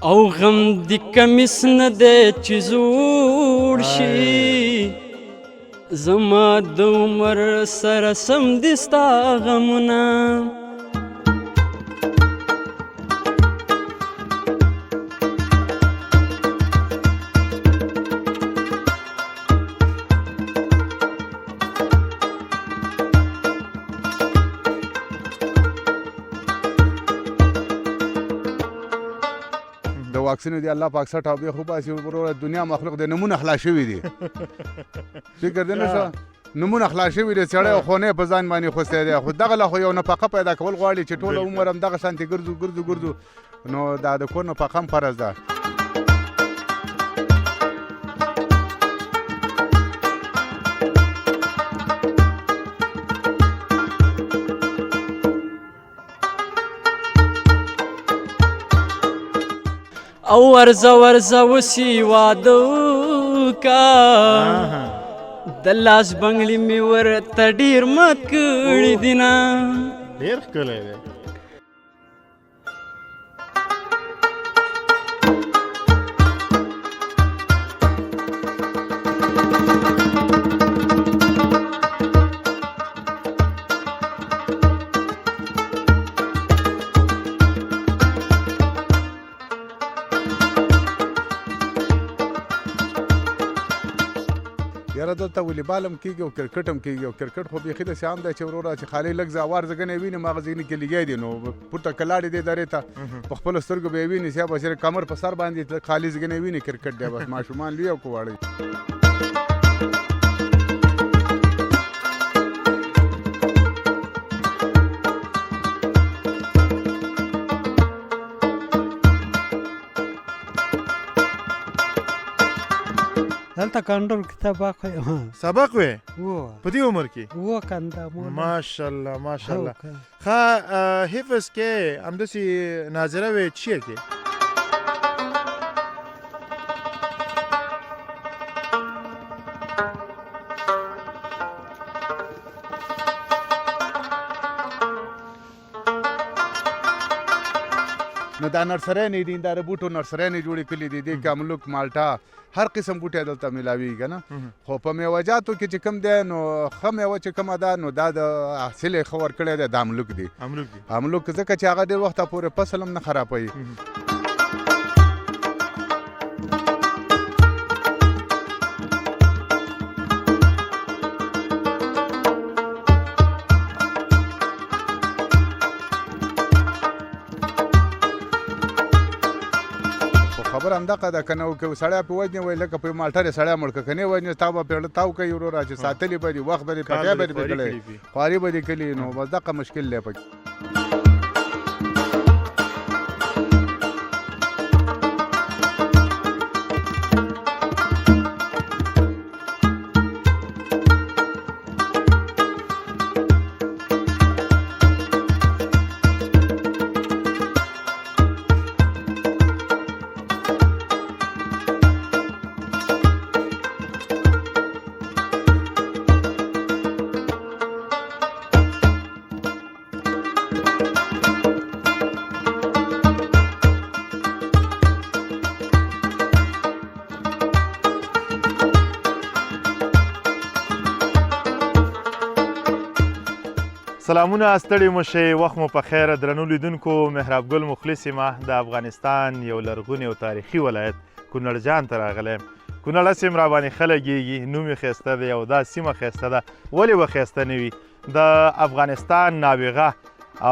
او غم د کمیس نه دی چې زوړ شي زما د عمر سره سم دي ستا غمونه واکسین دی الله پاک 60 او به خو باسي وروره دنیا مخلوق د نمونه خلاص شوی دی فکر دی نه نمونه خلاص شوی دی سړی خونه په ځان باندې خوسته دی خو دغه له خو یو نفقه پیدا کول غواړي چې ټول عمر هم دغه شانتي ګرځو نو دا د کور نفقه هم فرض ده او ورځه وسی واده کا د لاس بنګړي مې ورته ډېر مات کړي دي نه ډېر ښکلی دی یاره دلته والیبال هم کېږي او کرکټ هم کېږي او کرکټ خو بیخي داسې عام دی چې وروره چې خالي لږ زوار ځګنې ویني ما هغه ځګنې کې لګی دي نو پورته که لاړې دی درې ته په خپلو سترګو به یې ویني سیا به صرف کمر په سر باندې خالي ځګنې ویني کرکټ دی بس ماشومان لوی او که واړه دلته کنډول کې سبق سبق وې وو په دې عمر کې وو کنده ماشاءالله ماشاءالله ښه حفظ کې همداسې ناظره وې چیه کې نو دا نرسرۍ دي دا د بوټو نرسرۍ جوړې کړي دي دې کې املوک مالټا هر قسم بوټی دلته میلاویږي که نه خو په میوهجاتو کې چې کوم دی نو ښه میوه چې کومه ده نو دا د حاصل یې ښه ورکړی دی د املوک دی املوک ځکه چې هغه ډېر وخته پورې فصل هم نه خرابوي خبر همدغه ده که نه که سړی پې وژنې وایي لکه په مالټر یې سړی مړ که که نه وژنې تا به پرې تاو کوي وروره چې ساتلي به دي وخت به دې پټی به دې کړی خواري به دې کړي نو بس دغه مشکل دی پکې سلامونه ستړي مو شئ وخت مو په خیر درنو لیدونکو محراب ګل مخلص یم د افغانستان یو لرغونی او تاریخي ولایت کونړ جان ته راغلی یم کونړ هسې هم راباندې ښه لګېږي نوم یې ښایسته دی او دا سیمه ښایسته ده ولې به ښایسته نه وي د افغانستان نابغه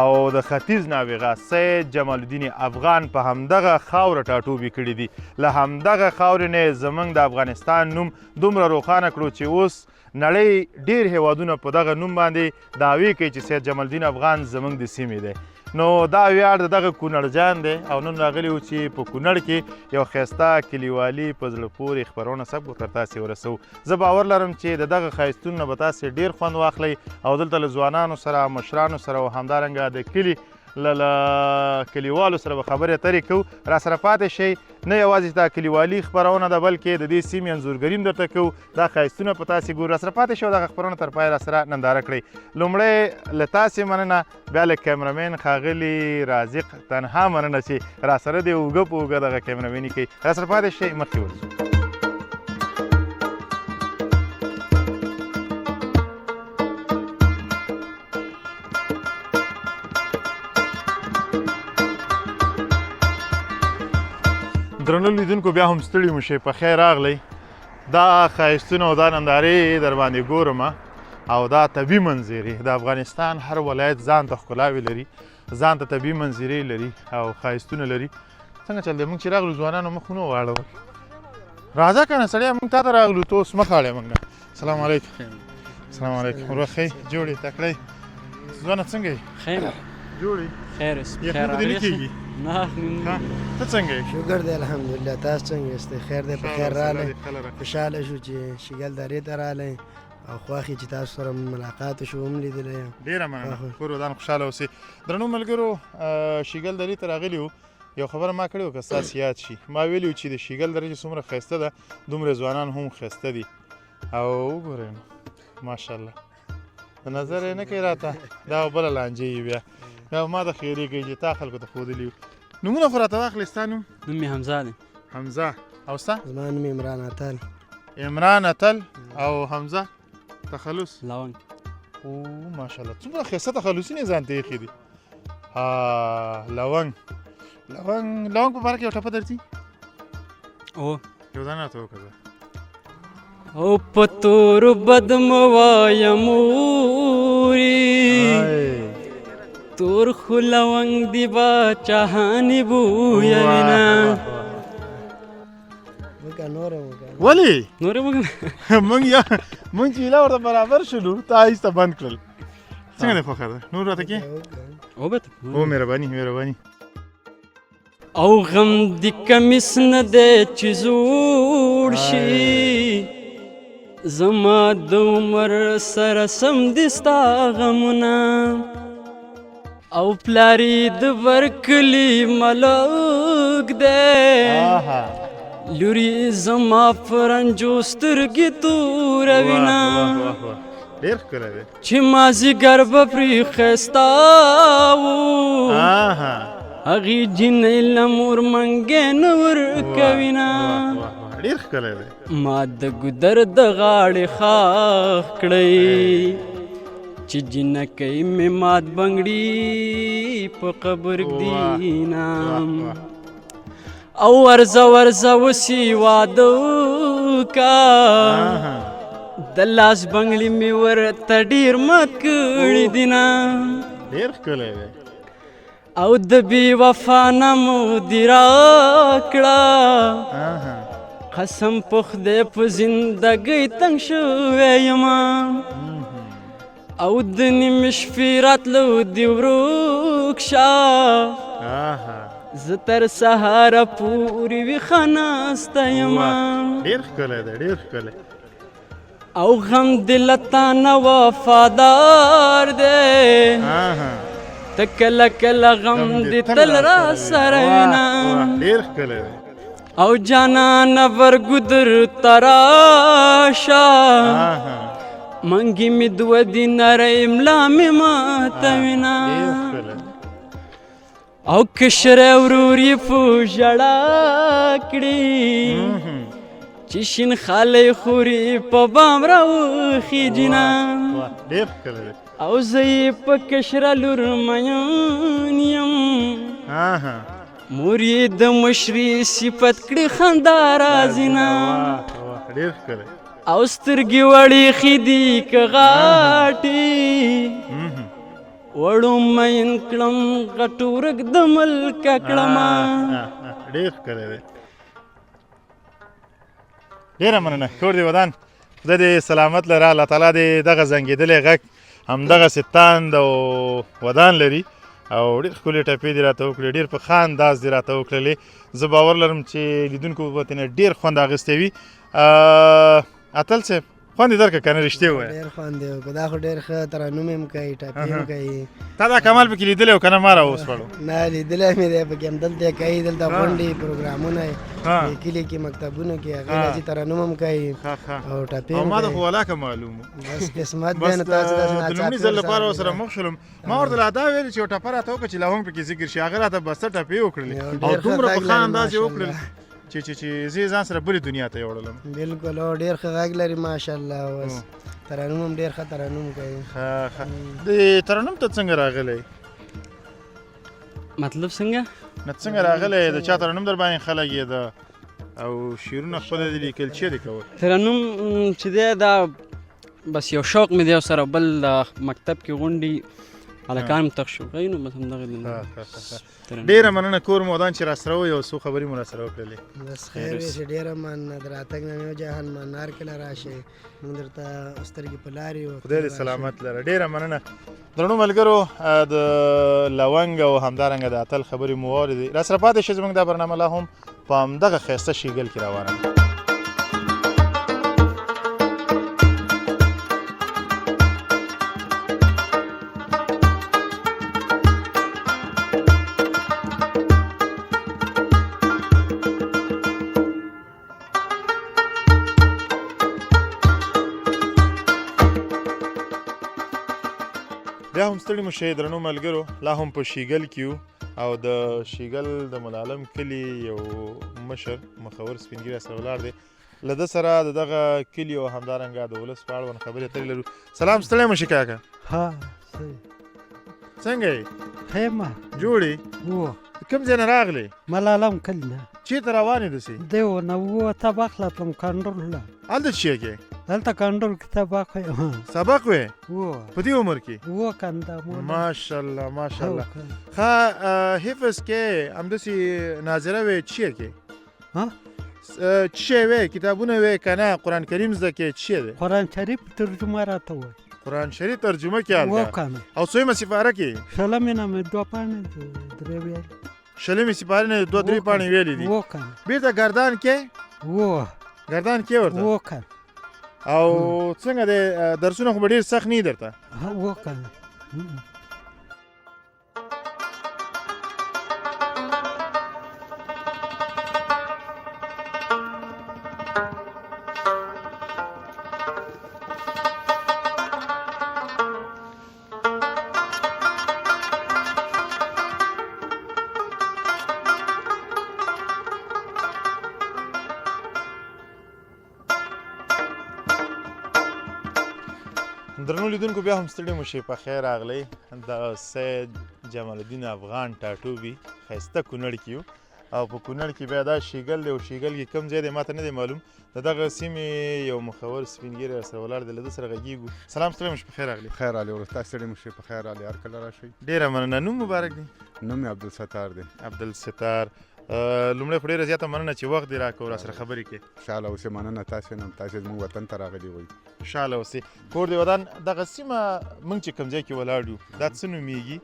او د ختیځ نابغه سید جمال الدین افغان په همدغه خاوره ټاټوبي کړي دي له همدغه خاورې نه زموږ د افغانستان نوم دومره روښانه کړو چې اوس نړۍ ډېر هیوادونه په دغه نوم باندې دعوې کوي چې سید جمال الدین افغان زموږ د سیمې دی نو دا ویاړ د دغه کونړ جان دی او نن راغلی و چې په کونړ کې یو ښایسته کلیوالي په زړه پورې خپرونه سبک به تر تاسې ورسوو زه باور لرم چې د دغه ښایستونو نه به تاسې ډېر خوند واخلئ او دلته له ځوانانو سره مشرانو سره او همدارنګه د کلي له کلیوالو سره به خبرې اترې کوو راسره پاتې شئ نه یوازې دا کلیوالي خپرونه ده بلکې د دې سیمې انځورګري هم درته کوو دا ښایستونه په تاسې ګورو راسره پاتې شئ او دغه خپرونه تر پایه راسره ننداره کړئ لومړی له تاسې مننه بیا له کیمرامین ښاغلي رازق تنها مننه چې راسره دې اوږه په اوږه دغه کیمرامیني کوي راسره پاتې شئ مخکې ورځو درنو لیدونکو بیا هم ستړي مو شئ په خیر راغلی دا ښایستونه او دا نندارې در باندې ګورم او دا طبیعي منظرې د افغانستان هر ولایت ځان ته ښکلاوې لري ځان ته طبیعي منظرې لري او ښایستونه لري څنګه چل دی موږ چې راغلو ځوانانو مخ ونه واړول راځه که نه سړیه موږ تا ته راغلو ته اوس مخ اړې موږ نه سلام علیکم سلام علیکم ورځ ښه جوړې تکړه ځوانه څنګه یې خیر جوړې خیر یخني په دې نه کېږي نه ته څنګه یې شکر دی الحمدلله تاسو څنګه یاست خیر دی په خیر راغلی خوشحاله شو چې شیګل درې ته راغلی او خوښ چې تاسو سره ملاقات وشو هم لیدلی یم ډېره مننه کور ودان خوشحاله اوسئ درنو ملګرو شیګل درې ته راغلي وو یو خبره ما کړې وه که ستاسو یاد شي ما ویلي وو چې د شیګل درې چې څومره ښایسته ده دومره ځوانان هم ښایسته دي او وګورئ نو ماشاءالله د نظر یې نه کوي راته دا بله لانجه یې بیا ما د خیرې کوي چې تا خلکو ته ښودلي وو نومونه خو راته واخلئ ستا نوم نوم مې حمزه دی حمزه او ستا زما نوم عمران اتل عمران اتل او حمزه تخلص لونګ او ماشاءالله څومره ښایسته تخلصي ځان ته ایښي دي لونګ په باره کې یو ټپه درځي او یو ځان راته وکړه او په تورو بد مه وایه مورې تور خو لونګ دی باچاهانې بویوینه وکړه نور یې وکړه ولې نورې وکړه مونږ چې ایله ورته برابر شولو تا ایسته بند کړل څنګه دی خوښه ده نور راته کې او بته او مهرباني او غم دی کمیس نه دی چې زوړ شي زما د عمر سره سم دي ستا غمونه او پلاری د ورکلی ملک دی لوري زما فرنجو سترګې توروینه ډېر ښکلی دی چې مازدیګر به پرې ښایسته وو هغې جینۍ له مور منګی نه ورکوینه ډېر ښکلی دی ما د ګودر د غاړې خاښ کړی چې جنکۍ مې مات بنګړي په قبر ږدینه او ورځه وسي واده کا د لاس بنګړي مې ورته ډېر مات کړي دینه ډېر ښکلی دی او د بې وفا نه مو دې راکړه قسم په خدای په زندګۍ تنګ شوی یمه او د نیمې شپې راتلو دې ورک شه زه تر سهاره پورې ویښه ناسته یمه ډېر ښکلی دی ډېر ښکلی او غم دې له تا نه وفادار دی ته کله کله غم دې تل را سره وینه ډېر ښکلی دی او جانانه ورګودر ته راشه منګي مې دوه دیناره املا مې ماتوینه او کشره ورور یې په ژړا کړي چې شین خالی خوري په بام راوخیجینه ډېر ښکلی دی او زه یې په کشره لور مین یم مور یې د مشري صفت کړي خندا راځینه ډېر ښکلی او سترګې وړې ښې دي که غاټې وړو مین کړم غټو ورک د ملکه کړمه ډېر ښکلی دی ډېره مننه کور دې ودان خدای دې سلامت لره الله تعالی دې دغه زنګېدلی غږ همدغسې تاند او ودان لري او ډېر ښکلې ټپې دې راته وکړې ډېر په ښه انداز دې راته وکړلې زه باور لرم چې لیدونکو به ترېنه ډېر خوند اخیستی وي اتل صاحب خوند یې درکړه که نه رښتیا ووایه ډېر خوند یې وکړ دا خو ډېر ښه ترنم هم کوي ټاپي هم کوي تا دا کمال پکې لیدلی و که نه ما را وسپړو نه لیدلی مې دی پکې همدلته کوي دلته غونډې پروګرامونه ها. کلي کې مکتبونو کې هغې راځي ترنم هم کوي ښه ښه او ټاپي او هم ما د کوي خو ولاکه معلوم و بس قسمت بس دی نو تاسو داسې د لومړي ځل لپاره ورسره مخ شولم ما ورته لا دا ویل چې یو ټپه راته وکړه چې لا هم پکې ذکر شي هغه راته بسته ټپې وکړلې یو او ډېر ښه دومره په غږ ښه لري انداز یې وکړل ماشاءالله. چې زه ځان سره بلې دنیا ته یې وړلم بالکل او ډېر ښه غږ لري ماشاءالله بس ترنم هم ډېر ښه ترنم کوي ښه ښه د ترنم ته څنګه راغلی مطلب څنګه نه څنګه راغلی د چا ترنم در باندې خلک یې ده او شعرونه خپله دې لیکل چې دې کول ترنم چې دی دا بس یو شوق مې دی او سره بل د مکتب کې غونډې هلکان متخ شو غوي نو بس همدغه ترنم. ډېره مننه کور مو ودان چې راسره وو یو څو خبرې مو راسره وکړلې بس خیر وي چې ډېره مننه د راتګ نه مې وجهان منار کله راشئ موږ درته سترګې په لارې یو خدای دې سلامت لره ډېره مننه درنو ملګرو د لونګ او همدارنګه د اتل خبرې مو واورېدې راسره پاتې شئ زموږ دا برنامه لا هم په همدغه ښایسته شیګل کې روانه ده بیا هم ستړي مو شئ درنو ملګرو لا هم په شیګل کې یو او د شیګل د ملالم کلي یو مشر مخور سپین ږیری سره ولاړ دی له ده سره د دغه کلي او همدارنګه د ولس په اړوند خبرې اترې لرو سلام ستړی مو شي کاکا ها څنګه یې ښه ما جوړې و کوم ځای نه راغلی ملالم کلي نه چېرته روانې دسې دیو نه و طبق لتم کنډول له هلته څه کې دلته کنډول کې طبق ها سبق وې و په دې عمر کې و کنده مو ماشاءالله ماشاءالله ښه حفظ کې همداسې ناظره وې څه کې ها څه وې کتابونه وې که نه قرآن کریم زده کې څه دی قرآن شریف ترجمه راته وایي قرآن شریف ترجمه کې و هلته کنه او څویمه سپاره کې شلمې نه مې دوه پاڼې درې ویل شلمې سپارې نه دوه درې پاڼې ویلې دي و کنه بېرته ګردان کې و ګردان کې ورته و کنه او څنګه دی درسونه خو به ډېر سخت نه دي درته و کنه درنو لیدونکو بیا هم ستړي مو شئ په خیر راغلی د سید جمال الدین افغان ټاټوبي ښایسته کونړ کې یو او په کونړ کې بیا دا شیګل دی او شیګل کې کوم ځای دی ما ته نه دی معلوم د دغه سیمې یو مخور سپین ږیری راسره ولاړ دی له ده سره غږېږو سلام ستړی مو شئ په خیر راغلی خیر علي ورستا ستړي مو شئ په خیر علي هر کله راشئ ډېره مننه نوم مبارک دی نوم مې عبدالستار دی عبدالستار لومړی خو ډېره زیاته مننه چې وخت دې راکړو راسره خبرې کې خوشحاله اوسئ مننه تاسې نه تاسې زموږ وطن ته راغلي وئ خوشحاله اوسئ کور دې ودان دغه سیمه موږ چې کوم ځای کې ولاړ یو دا څه نومیږي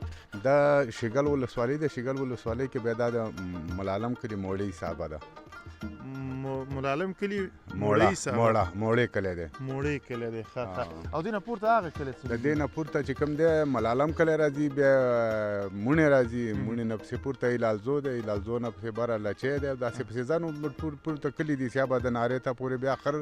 دا شیګل ولسوالۍ ده شیګل ولسوالۍ کې بیا دا د ملالم کلي موړۍ صاحبه ده ملالم کلي موړی کلی دی موړی کلی دی ښه ښه او دې نه پورته هغه کلی څه د دې نه پورته چې کوم دی ملالم کلی راځي بیا مونې راځي مونې نه پسې پورته هلالزو دی هلالزو نه پسې بره لچی دی داسې پسې ځانو پورته کلي دي سیابه د نارې ته پورې بیا آخر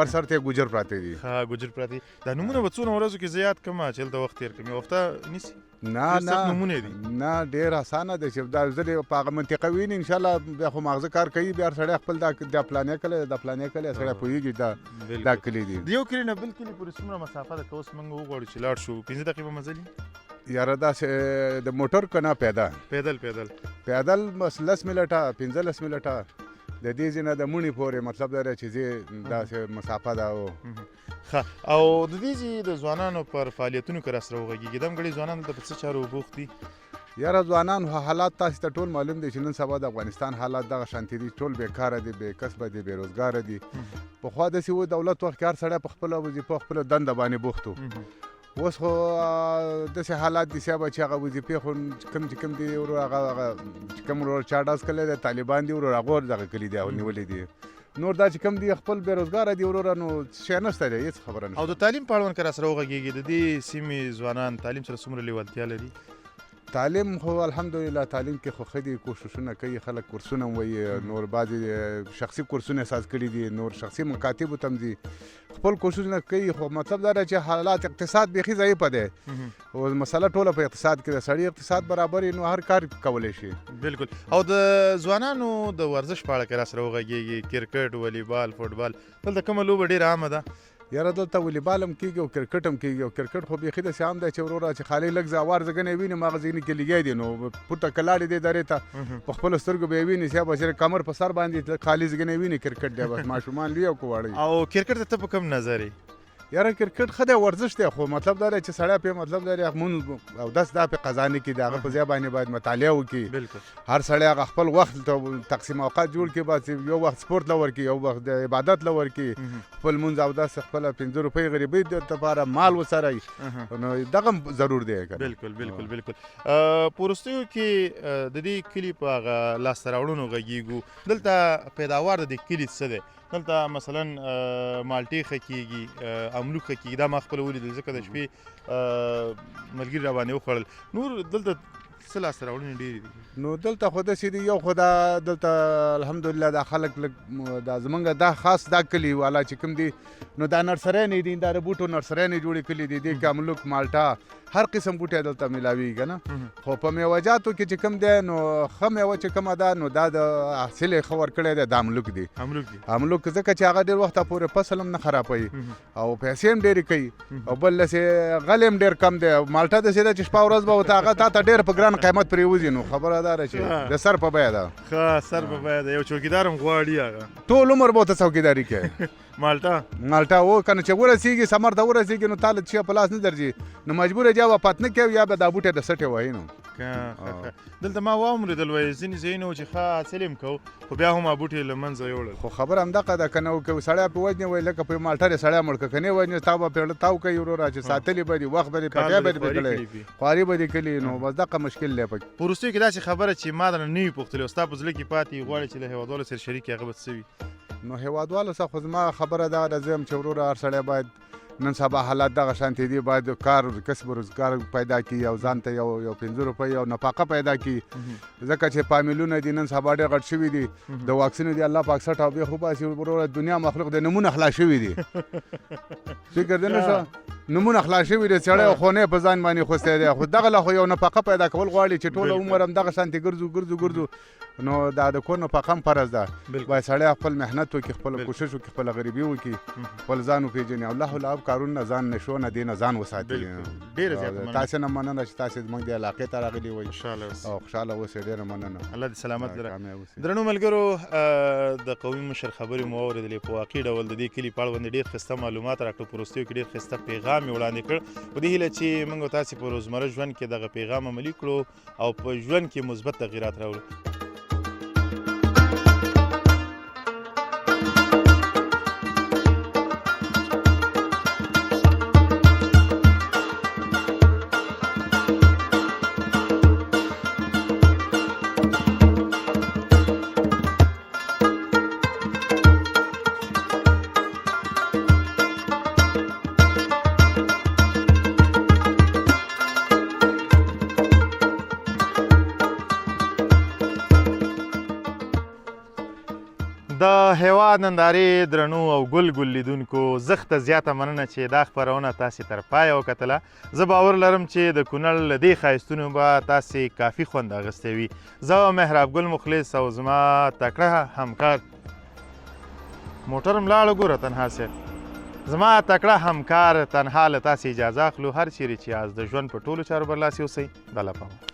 بر سر ته ګجر پراته دي ښه ګجر پراته دي دا نومونه به څونه ورځو کې زه یاد کړم چې هلته وخت تېر کړم یو هفته نیسي نه ډېر اسانه دی چې دا زه په هغه منطقه ویني انشاءالله بیا خو ماغزه کار کوي بیا سړی خپل دا پلانې کلی دا پلانې کلی سړی پوهېږي دا کلي دي د یو کلي نه بل کلي پورې څومره مسافه ده که اوس موږ وغواړو چې لاړ شو 15 دقیقې به مزلي یاره داسې د موټر که نه پیدل بس 10 منټه 15 منټه د دې ځای نه د مونې پورې مطلب دا دی چې زه داسې مسافه ده ښه او د دې ځای د ځوانانو پر فعالیتونو که راسره وغږېږي دم ګړی ځوانان دلته په څه چارو بوخت دي یاره ځوانان حالات تاسو ته ټول معلوم دی چې نن سبا د افغانستان حالات دغه شانتي دي ټول بیکاره دي بې کسبه دي بې روزګاره دي پخوا داسې و دولت وخت کې هر سړی په خپله وظیفه خپله دنده باندې بوخت و اوس خو داسې حالات دي صاحبه چې هغه وظیفې خو کوم دي ورور هغه چې کوم ورور چا ډاس کړی دی طالبان دي ورور هغه دغه کلي دي او نیولي دي نور دا چې کم دي خپل بېروزګاره دي وروره نو شی نشته دی هېڅ خبره او نشته. د تعلیم په اړوند که راسره وغږېږي د دې سیمې ځوانان تعلیم سره څومره لیوالتیا لري؟ تعلیم خو الحمدلله تعلیم کې خو ښه دي، کوششونه کوي خلک، کورسونه وایي، نور بعضې شخصي کورسونه اساس کړي دي، نور شخصي مکاتبو ته هم ځي، خپل کوششونه کوي. خو مطلب دا دی چې حالات اقتصاد بیخي ضعیفه دی او مسله ټوله په اقتصاد کې ده. سړی اقتصاد برابر نو هر کار کولی شي. بالکل. او د ځوانانو د ورزش په اړه که راسره وغږېږي، کرکټ، والیبال، فوټبال، دلته کومه لوبه ډېره عامه ده؟ یاره دلته والیبال هم کېږي او کرکټ هم کېږي. او کرکټ خو بیخي داسې عام دی چې وروره چې خالي لږ زوار زګنې ویني ما هغه ځینې کې لګی دي نو پټه کلاړې دی درې ته په خپلو سترګو به یې ویني چې به کمر په سر باندې خالي زګنې ویني. کرکټ دی بس ماشومان لوی او که واړه. او کرکټ ته ته په کوم نظر یې؟ یاره کرکټ ښه دی، ورزش دی، خو مطلب دا دی چې سړی پرې مطلب دا دی مونځ او داس دا پرې قضا نه کړي، د هغه په ځای باندې باید مطالعه وکړي. بالکل. هر سړی هغه خپل وخت تقسیم اوقات جوړ کړي، بس یو وخت سپورت له ورکړي، یو وخت د عبادت له ورکړي، خپل مونځ او داس خپله 5 روپۍ غریبۍ دپاره مال وسرئ نو دغه هم ضرور دی. بالکل بالکل بالکل. په وروستیو کې د دې کلي په هغه لاسته راوړنو غږېږو، دلته پیداوار د دې کلي څه دی؟ دلته مثلا مالټې ښه کېږي، املوک ښه کېږي، دا ما خپله ولیدل ځکه د شپې ملګري راباندې وخوړل. نور دلته څه لاسته راوړنې ډېرې دي؟ نو دلته خو داسې دي، یو خو دا دلته الحمدلله دا خلک لږ دا زمونږ دا خاص دا کلي والا چې کوم دي نو دا نرسریانې دي، دا د بوټو نرسریانې جوړې کړي دي. دې کې املوک، مالټه، هر قسم بوټی دلته میلاویږي که نه. خو په میوهجاتو کې چې کوم دی نو ښه میوه چې کومه ده نو دا د حاصل یې ښه ورکړی دی، دا املوک دی. املوک ځکه چې هغه ډېر وخته پورې فصل هم نه خرابوي او پیسې هم ډېرې کوي او بل داسې غل هم ډېر کم دی. مالټه داسې ده چې شپه ورځ به ورته هغه تا ته ډېر په ګران قیمت پرې وځي نو خبره دا ده چې د سر په بیه ده. ښه سر په بیه ده، یو چوکیدار هم غواړي هغه ټول عمر به ورته څوکیداري کوي. مالټه و که نه چې ورسېږي ثمر ته ورسېږي نو تا له څه په لاس نه درځي نو مجبور یې یا وفات نه کوي یا به دا بوټی د سټې وایي. نو دلته ما واورېدل وایي ځینې ځایونه و چې ښه حاصل یې کوو خو بیا هم بوټي له منځه یوړل. خو خبره همدغه ده که نه که سړی پرې وژنې وایي لکه په مالټه یې سړی مړ کړه، که نه وژنې تا به پرې تاو کوي وروره چې ساتلي به دي، وخت به دې پټی به دې پرې کړی، خواري به دې کړي نو بس دغه مشکل دی پکې. په وروستیو کې داسې خبره چې ما درنه نه وي پوښتلې او ستا په زړه کې پاتې غواړې چې له هېوادوالو سره شریک هغه به څه وي؟ نو هېوادوالو څخه خو زما خبره دا ده زه یم چې وروره هر سړی باید نن سبا حالات دغه شانتې دي، باید کار کسب روزګار پیدا کړي او ځان ته یو 5 روپۍ او نفقه پیدا کړي ځکه چې فامیلونه دي نن سبا ډېر غټ شوي دي، د واکسینو دي الله پاک 60 او بیا خو باسي وروره دنیا مخلوق د نمونه خلاص شوي دي. فکر دې نه شه نمونه خلاص شوي دي، سړی خونې په ځان باندې خوستی دی، خو دغه له خو یو نفقه پیدا کول غواړي چې ټوله عمر هم دغه شانتې ګرځو نو دا د کور نفقه هم فرض ده. باید سړی خپل محنت وکړي، خپل کوشش وکړي، خپل غریبي وکړي، خپل ځان وپېژني. الله العاب کارونه ځان نشو نه دی نه ځان وساتي. ډېره زیاته مننه. تاسې نه مننه چې تاسې زموږ دې علاقې ته راغلي وئ او خوشحاله اوسئ. ډېره مننه. الله دې سلامت لره. درنو ملګرو د قومي مشر خبرې مو واورېدلې، په واقعي ډول د دې کلي په اړه باندې ډېر ښایسته معلومات راکړو، په وروستیو کې ډېر ښایسته پیغام یې وړاندې کړ. په دې هیله چې موږ او تاسې په روزمره ژوند کې دغه پیغام عملي کړو او په ژوند کې مثبت تغیرات راوړو. د هېواد نندارې درنو او ګل لیدونکو زښته زیاته مننه چې دا خپرونه تاسې تر پایه وکتله. زه باور لرم چې د کونړ له دې ښایستونو به تاسې کافي خوند اخیستی وي. زه محراب ګل مخلص او زما تکړه همکار موټر هم لاړه ګوره تنها صاحب، زما تکړه همکار تنها له تاسې اجازه اخلو. هر چیرې چې یاست د ژوند په ټولو چارو برلاسي اوسئ. د الله پامه.